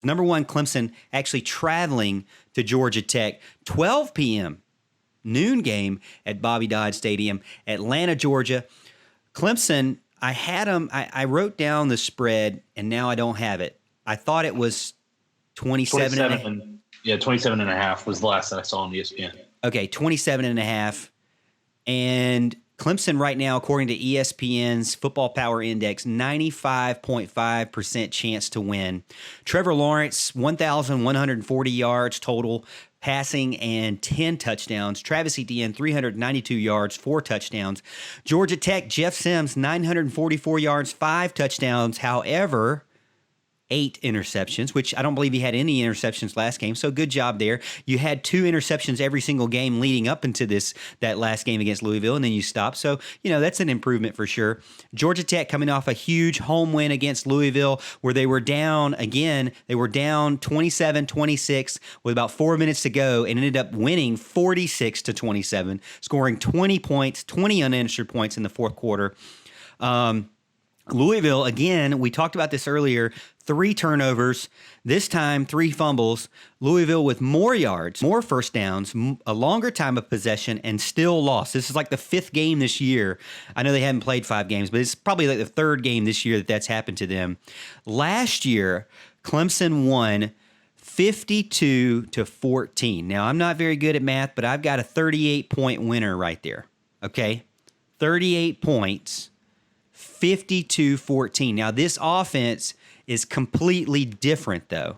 Number one, Clemson actually traveling to Georgia Tech, 12 p.m. noon game at Bobby Dodd Stadium, Atlanta, Georgia. Clemson, I had them. I wrote down the spread, and now I don't have it. I thought it was 27 and a 27 and a half was the last that I saw on ESPN. Okay, 27 and a half. And Clemson right now, according to ESPN's Football Power Index, 95.5% chance to win. Trevor Lawrence, 1,140 yards total passing and 10 touchdowns. Travis Etienne, 392 yards, 4 touchdowns. Georgia Tech, Jeff Sims, 944 yards, 5 touchdowns. However, 8 interceptions, which I don't believe he had any interceptions last game. So good job there. You had 2 interceptions every single game leading up into that last game against Louisville, and then you stopped. So, that's an improvement for sure. Georgia Tech coming off a huge home win against Louisville where they were down again. They were down 27-26 with about 4 minutes to go and ended up winning 46-27, scoring 20 points, 20 unanswered points in the fourth quarter. Louisville, again, we talked about this earlier, 3 turnovers, this time 3 fumbles. Louisville with more yards, more first downs, a longer time of possession, and still lost. This is like the 5th game this year. I know they haven't played 5 games, but it's probably like the 3rd game this year that's happened to them. Last year, Clemson won 52-14. Now, I'm not very good at math, but I've got a 38-point winner right there, okay? 38 points. 52-14. Now, this offense is completely different, though.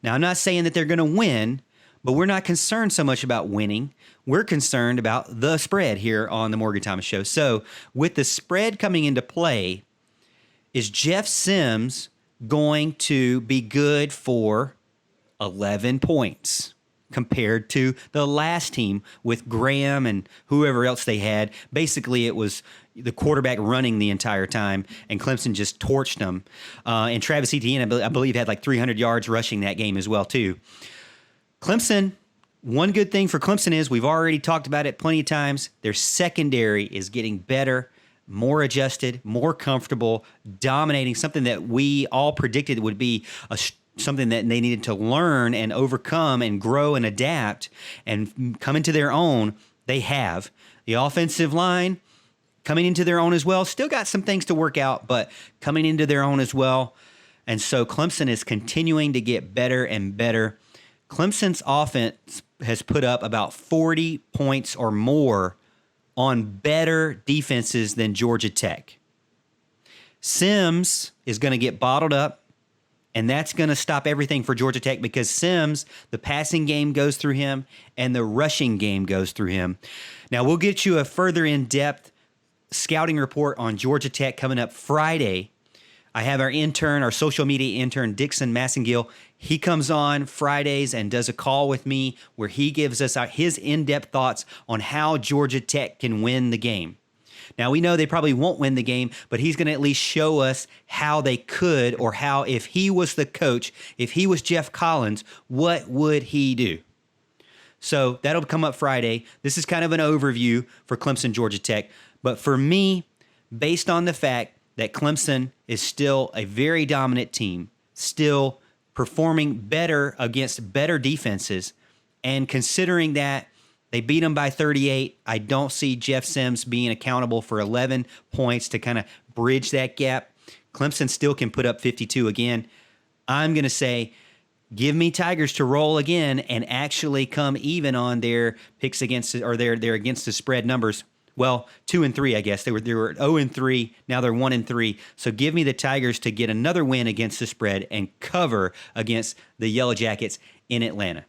Now, I'm not saying that they're going to win, but we're not concerned so much about winning. We're concerned about the spread here on the Morgan Thomas Show. So, with the spread coming into play, is Jeff Sims going to be good for 11 points compared to the last team with Graham and whoever else they had? Basically, it was the quarterback running the entire time, and Clemson just torched them. And Travis Etienne, I believe, had like 300 yards rushing that game as well, too. Clemson, one good thing for Clemson is, we've already talked about it plenty of times, their secondary is getting better, more adjusted, more comfortable, dominating, something that we all predicted would be something that they needed to learn and overcome and grow and adapt and come into their own. They have. The offensive line coming into their own as well. Still got some things to work out, but coming into their own as well. And so Clemson is continuing to get better and better. Clemson's offense has put up about 40 points or more on better defenses than Georgia Tech. Sims is going to get bottled up, and that's going to stop everything for Georgia Tech because Sims, the passing game goes through him and the rushing game goes through him. Now, we'll get you a further in-depth scouting report on Georgia Tech coming up Friday. I have our social media intern, Dixon Massengill. He comes on Fridays and does a call with me where he gives us his in-depth thoughts on how Georgia Tech can win the game. Now, we know they probably won't win the game, but he's going to at least show us how they could, or how, if he was the coach, if he was Jeff Collins, what would he do? So that'll come up Friday. This is kind of an overview for Clemson, Georgia Tech. But for me, based on the fact that Clemson is still a very dominant team, still performing better against better defenses, and considering that they beat them by 38, I don't see Jeff Sims being accountable for 11 points to kind of bridge that gap. Clemson still can put up 52 again. I'm going to say, give me Tigers to roll again and actually come even on their picks against, or their against the spread numbers. Well, 2-3, I guess. They were 0-3. Now they're 1-3. So give me the Tigers to get another win against the spread and cover against the Yellow Jackets in Atlanta.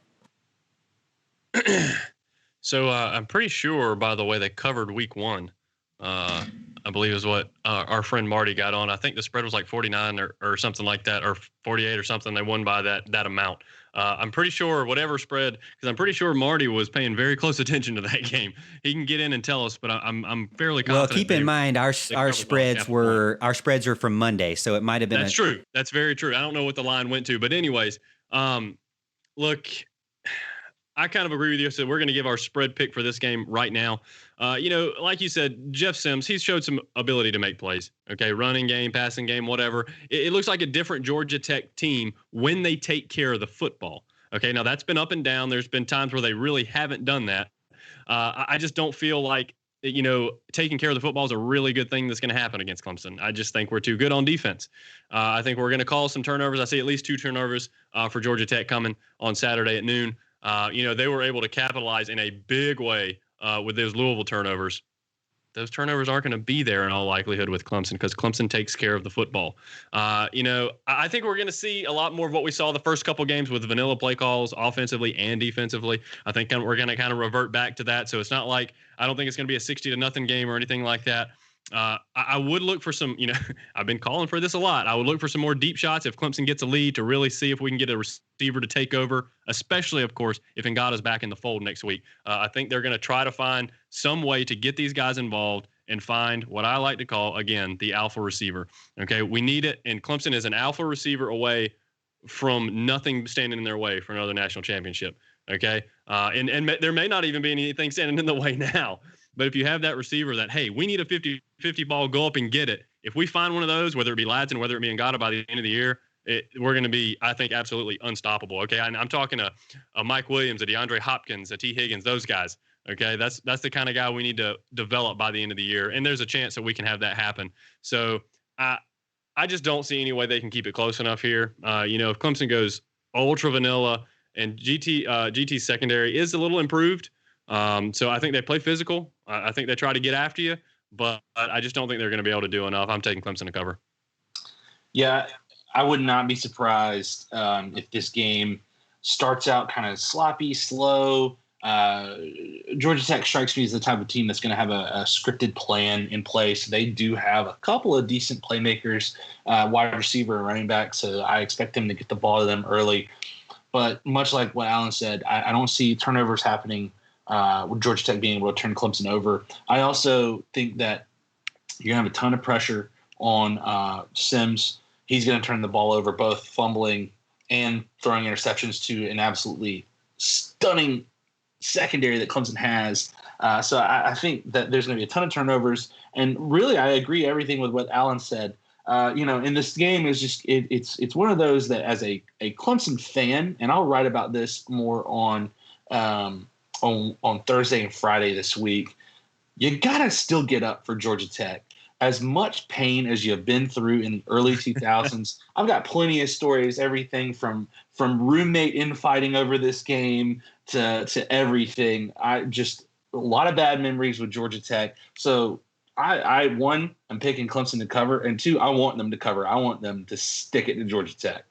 So I'm pretty sure, by the way, they covered week 1. I believe is what our friend Marty got on. I think the spread was like 49 or something like that, or 48 or something. They won by that amount. I'm pretty sure whatever spread, because I'm pretty sure Marty was paying very close attention to that game. He can get in and tell us, but I'm fairly confident. Well, keep in mind our spreads are from Monday, so it might have been. That's true. That's very true. I don't know what the line went to, but anyways, look, I kind of agree with you. So we're going to give our spread pick for this game right now. Like you said, Jeff Sims, he's showed some ability to make plays. Okay, running game, passing game, whatever. It looks like a different Georgia Tech team when they take care of the football. Okay, now that's been up and down. There's been times where they really haven't done that. I just don't feel like taking care of the football is a really good thing that's going to happen against Clemson. I just think we're too good on defense. I think we're going to call some turnovers. I see at least 2 turnovers for Georgia Tech coming on Saturday at noon. They were able to capitalize in a big way with those Louisville turnovers. Those turnovers aren't going to be there in all likelihood with Clemson because Clemson takes care of the football. I think we're going to see a lot more of what we saw the first couple games with vanilla play calls offensively and defensively. I think we're going to kind of revert back to that. So it's not like I don't think it's going to be a 60-0 game or anything like that. I would look for some, I've been calling for this a lot. I would look for some more deep shots if Clemson gets a lead to really see if we can get a receiver to take over, especially, of course, if Ngata's back in the fold next week. I think they're going to try to find some way to get these guys involved and find what I like to call, again, the alpha receiver. Okay, we need it, and Clemson is an alpha receiver away from nothing standing in their way for another national championship. Okay, and there may not even be anything standing in the way now. But if you have that receiver that, hey, we need a 50-50 ball, go up and get it. If we find one of those, whether it be Ladson, whether it be Ngata by the end of the year, we're going to be, I think, absolutely unstoppable. Okay, I'm talking a Mike Williams, a DeAndre Hopkins, a T. Higgins, those guys. Okay, that's the kind of guy we need to develop by the end of the year, and there's a chance that we can have that happen. So I just don't see any way they can keep it close enough here. If Clemson goes ultra vanilla and GT's secondary is a little improved. So I think they play physical. I think they try to get after you, but I just don't think they're going to be able to do enough. I'm taking Clemson to cover. Yeah, I would not be surprised if this game starts out kind of sloppy, slow. Georgia Tech strikes me as the type of team that's going to have a scripted plan in place. They do have a couple of decent playmakers, wide receiver and running back, so I expect them to get the ball to them early. But much like what Alan said, I don't see turnovers happening with Georgia Tech being able to turn Clemson over. I also think that you're going to have a ton of pressure on Sims. He's going to turn the ball over, both fumbling and throwing interceptions to an absolutely stunning secondary that Clemson has. So I think that there's going to be a ton of turnovers. And really, I agree everything with what Alan said. In this game is just it's one of those that as a Clemson fan, and I'll write about this more on Thursday and Friday this week, you gotta still get up for Georgia Tech. As much pain as you've been through in the early 2000s, I've got plenty of stories, everything from roommate infighting over this game to everything. A lot of bad memories with Georgia Tech. So I'm picking Clemson to cover, and 2, I want them to cover. I want them to stick it to Georgia Tech.